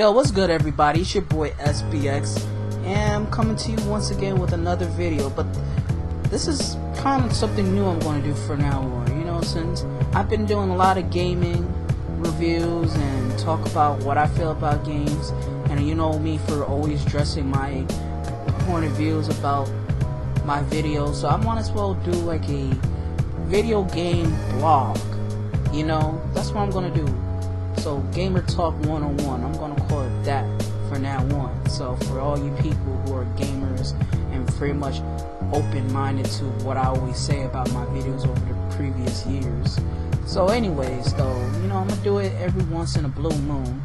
Yo, what's good, everybody? It's your boy SBX, and I'm coming to you once again with another video. But this is kind of something new I'm going to do from now on. You know, since I've been doing a lot of gaming reviews and talk about what I feel about games, and you know me for always dressing my point of views about my videos, so I might as well do like a video game blog. You know, that's what I'm going to do. So Gamer Talk 101, I'm gonna call it that for now on. So for all you people who are gamers and pretty much open-minded to what I always say about my videos over the previous years. So anyways, though, you know, I'm gonna do it every once in a blue moon.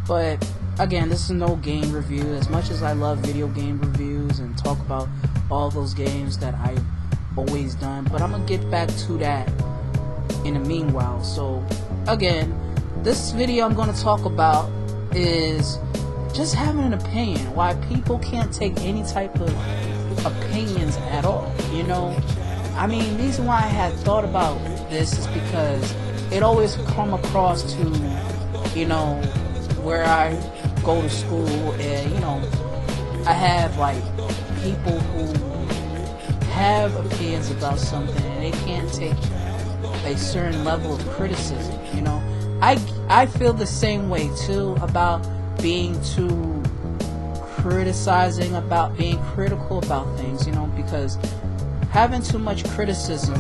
But again, this is no game review. As much as I love video game reviews and talk about all those games that I've always done, but I'm gonna get back to that in the meanwhile. So again, this video I'm going to talk about is just having an opinion, why people can't take any type of opinions at all. You know, I mean, the reason why I had thought about this is because it always come across to, you know, where I go to school, and you know, I have like people who have opinions about something and they can't take a certain level of criticism. You know, I feel the same way too about being too criticizing, about being critical about things, you know, because having too much criticism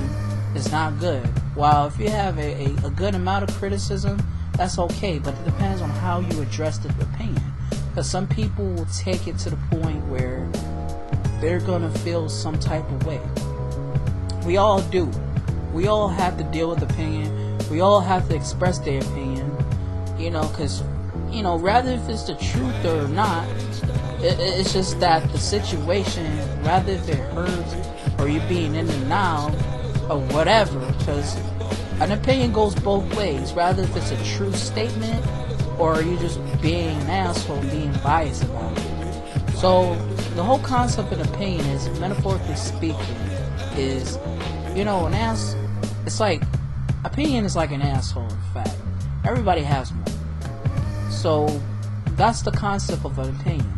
is not good. While if you have a good amount of criticism, that's okay, but it depends on how you address the opinion. Because some people will take it to the point where they're gonna feel some type of way. We all do. We all have to deal with opinion. We all have to express their opinion, you know, because, you know, rather if it's the truth or not, it's just that the situation, rather if it hurts or you being in denial or whatever, because an opinion goes both ways, rather if it's a true statement or you just being an asshole, being biased about it. So the whole concept of opinion is, metaphorically speaking, is, you know, it's like, opinion is like an asshole, in fact. Everybody has one. So that's the concept of an opinion.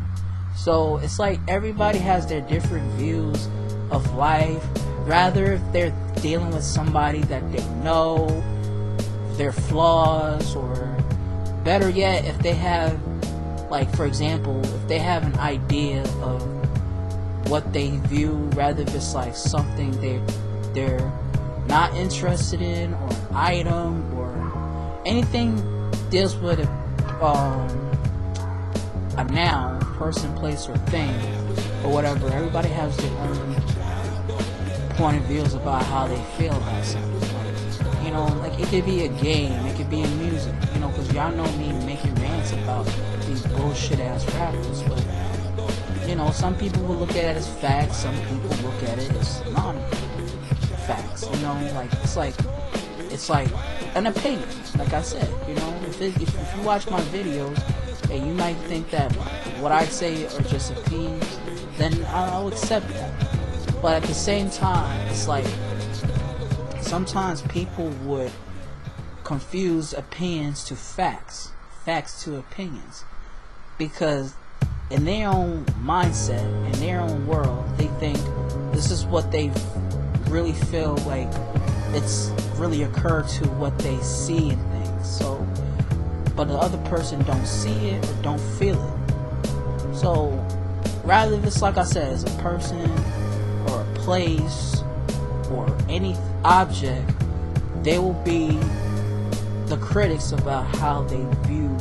So it's like everybody has their different views of life. Rather if they're dealing with somebody that they know, their flaws, or better yet, if they have, like for example, if they have an idea of what they view, rather if it's like something they're not interested in, or an item, or anything deals with a noun, person, place, or thing, or whatever. Everybody has their own point of views about how they feel about something. Like, you know, like it could be a game, it could be in music, you know, because y'all know me making rants about these bullshit ass rappers, but you know, some people will look at it as facts, some people look at it as non-facts, you know, like it's like an opinion, like I said, you know, if you watch my videos and you might think that what I say are just opinions, then I'll accept that. But at the same time, it's like sometimes people would confuse opinions to facts to opinions, because in their own mindset, in their own world, they think this is what they really feel like it's really occurred to what they see in things. So, but the other person don't see it or don't feel it. So, rather if it's like I said, as a person or a place or any object, they will be the critics about how they view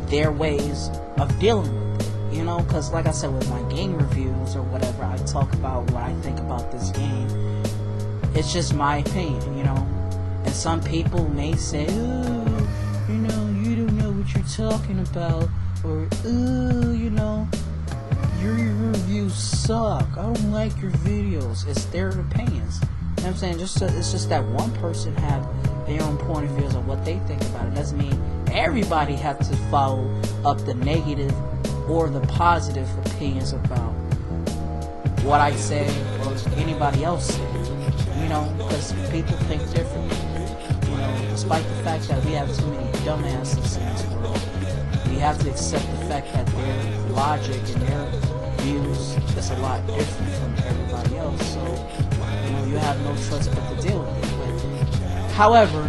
their ways of dealing with it, you know, because like I said, with my game reviews or whatever, I talk about what I think about this game. It's just my opinion, you know, and some people may say, ooh, you know, you don't know what you're talking about, or ooh, you know, your reviews suck, I don't like your videos. It's their opinions, you know what I'm saying? It's just that one person have their own point of views of what they think about it. Doesn't mean everybody has to follow up the negative or the positive opinions about what I say or anybody else says, you know, because people think differently, you know, despite the fact that we have too many dumbasses in this world. we have to accept the fact that their logic and their views is a lot different from everybody else. So, you have no choice but to deal with it. But, however,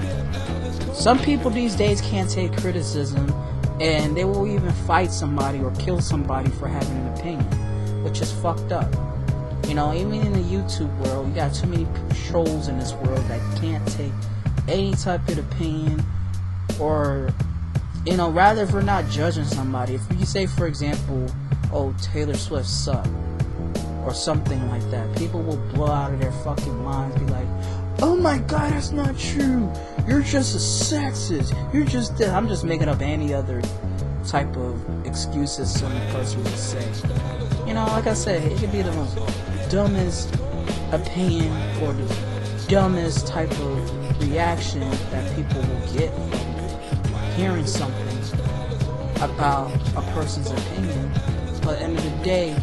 some people these days can't take criticism, and they will even fight somebody or kill somebody for having an opinion, which is fucked up. Even in the YouTube world, you got too many trolls in this world that can't take any type of opinion, or, rather, if we're not judging somebody, if you say, for example, oh, Taylor Swift sucked, or something like that, people will blow out of their fucking minds, be like, oh my god, that's not true, you're just a sexist, you're just this. I'm just making up any other type of excuses some person would say. Like I said, it could be the most dumbest opinion or the dumbest type of reaction that people will get from hearing something about a person's opinion. But at the end of the day,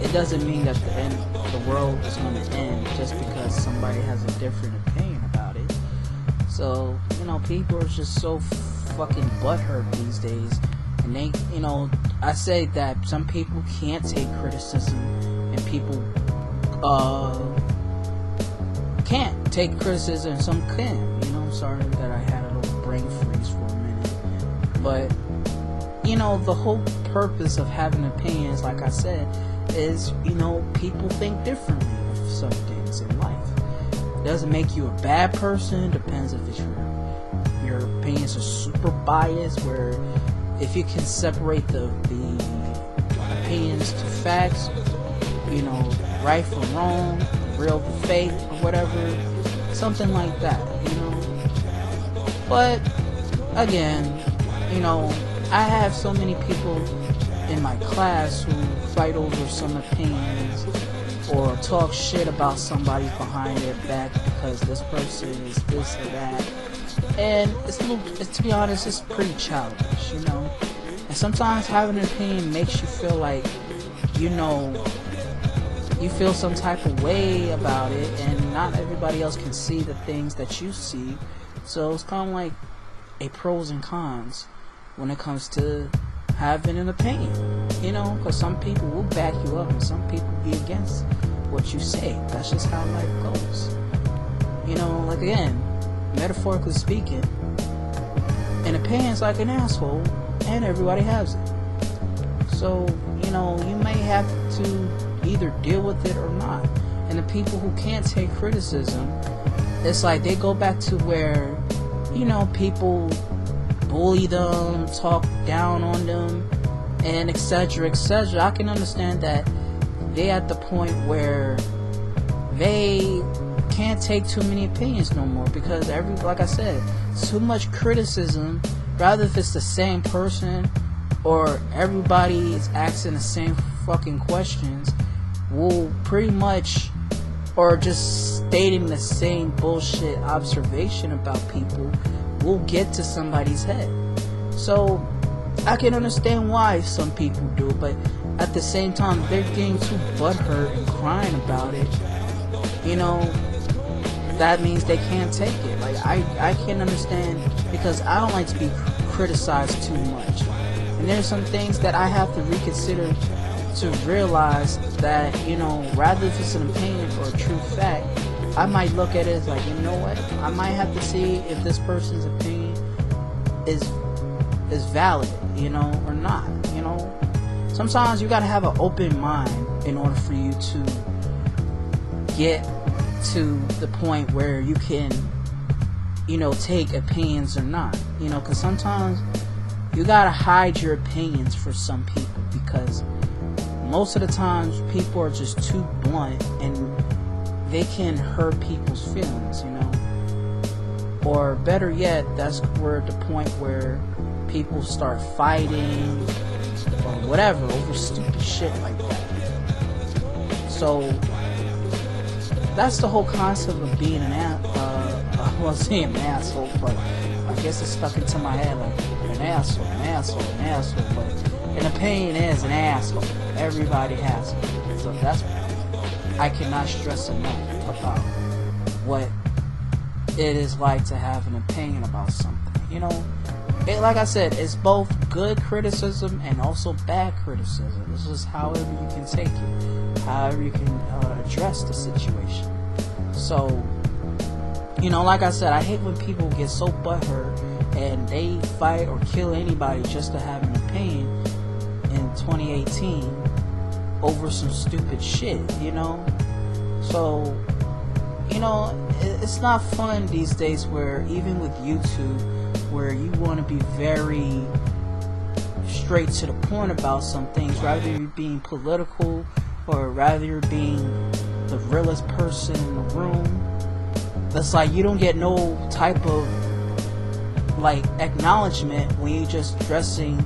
it doesn't mean that the world is going to end just because somebody has a different opinion about it. So, people are just so fucking butthurt these days. And they, I say that some people can't take criticism, and people can't take criticism, and some can. I'm sorry that I had a little brain freeze for a minute. But, the whole purpose of having opinions, like I said, is, people think differently of some things in life. It doesn't make you a bad person. Depends if it's your opinions are super biased, where if you can separate the opinions to facts, right from wrong, real to fake, or whatever, something like that, But, again, I have so many people in my class who fight over some opinions or talk shit about somebody behind their back because this person is this or that. And to be honest, it's pretty childish, And sometimes having an opinion makes you feel like, you feel some type of way about it, and not everybody else can see the things that you see. So it's kind of like a pros and cons when it comes to having an opinion, because some people will back you up and some people be against what you say. That's just how life goes. Like, again, metaphorically speaking, an opinion's like an asshole, and everybody has it. So, you may have to either deal with it or not. And the people who can't take criticism, it's like they go back to where, people bully them, talk down on them, and etc., etc. I can understand that they at the point where they can't take too many opinions no more, because like I said, too much criticism, rather if it's the same person or everybody is asking the same fucking questions, will pretty much, or just stating the same bullshit observation about people, will get to somebody's head. So I can understand why some people do, but at the same time, they're getting too butthurt and crying about it, that means they can't take it. Like, I can understand, because I don't like to be criticized too much, and there's some things that I have to reconsider to realize that, rather if it's an opinion or a true fact, I might look at it as like, you know what, I might have to see if this person's opinion is valid, or not. Sometimes you gotta have an open mind in order for you to get to the point where you can, take opinions or not, because sometimes you gotta hide your opinions for some people, because most of the times people are just too blunt and they can hurt people's feelings, or better yet, that's where the point where people start fighting or whatever over stupid shit like that. So that's the whole concept of being an asshole, but I guess it's stuck into my head like an asshole. But an opinion is an asshole. Everybody has it. So I cannot stress enough about what it is like to have an opinion about something. like I said, it's both good criticism and also bad criticism. This is however you can take it, however you can address the situation. So, you know, like I said, I hate when people get so butthurt and they fight or kill anybody just to have an opinion in 2018 over some stupid shit, you know? So, you know, it's not fun these days where even with YouTube, where you want to be very straight to the point about some things, rather you're being political or rather you're being the realest person in the room. That's like you don't get no type of like acknowledgement when you're just dressing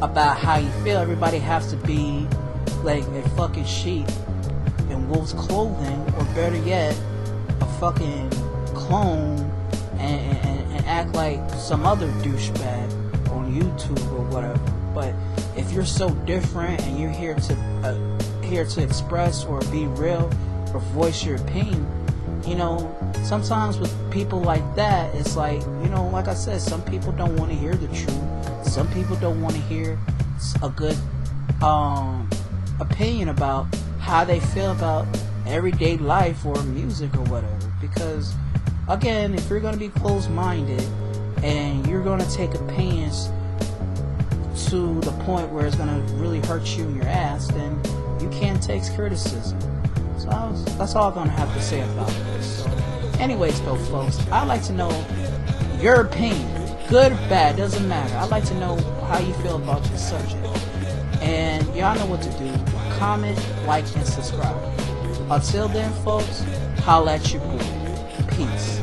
about how you feel. Everybody has to be like a fucking sheep in wolf's clothing, or better yet, a fucking clone, and act like some other douchebag on YouTube or whatever. But if you're so different and you're here to express or be real or voice your opinion, you know, sometimes with people like that, it's like, you know, like I said, some people don't want to hear the truth. Some people don't want to hear a good opinion about how they feel about everyday life or music or whatever. Because, again, if you're going to be closed-minded and you're going to take opinions to the point where it's going to really hurt you in your ass, then you can't take criticism. So that's all I'm going to have to say about this. So, anyways, though, folks, I'd like to know your opinion. Good or bad, doesn't matter. I'd like to know how you feel about this subject. And y'all know what to do. Comment, like, and subscribe. Until then, folks, holla at your boy. Peace.